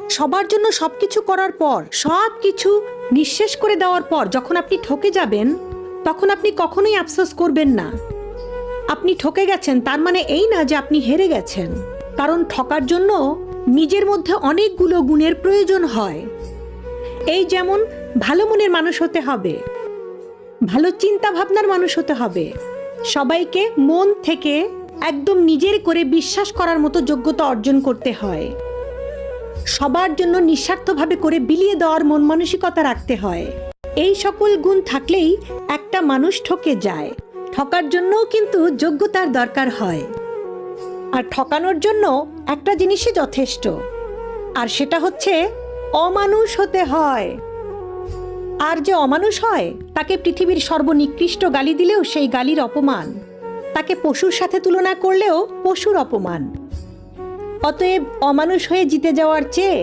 সবার জন্য সবকিছু করার পর, সবকিছু নিঃশেষ করে দেওয়ার পর যখন আপনি ঠকে যাবেন, তখন আপনি কখনোই আফসোস করবেন না। আপনি ঠকে গেছেন তার মানে এই না যে আপনি হেরে গেছেন, কারণ ঠকার জন্য নিজের মধ্যে অনেকগুলো গুণের প্রয়োজন হয়। এই যেমন ভালো মনের মানুষ হতে হবে, ভালো চিন্তা ভাবনার মানুষ হতে হবে, সবাইকে মন থেকে একদম নিজের করে বিশ্বাস করার মতো যোগ্যতা অর্জন করতে হয়, সবার জন্য নিঃস্বার্থভাবে করে বিলিয়ে দেওয়ার মন মানসিকতা রাখতে হয়। এই সকল গুণ থাকলেই একটা মানুষ ঠকে যায়। ঠকার জন্যও কিন্তু যোগ্যতার দরকার হয়, আর ঠকানোর জন্য একটা জিনিসই যথেষ্ট, আর সেটা হচ্ছে অমানুষ হতে হয়। আর যে অমানুষ হয় তাকে পৃথিবীর সর্বনিকৃষ্ট গালি দিলেও সেই গালির অপমান, তাকে পশুর সাথে তুলনা করলেও পশুর অপমান। অতএব অমানুষ হয়ে জিতে যাওয়ার চেয়ে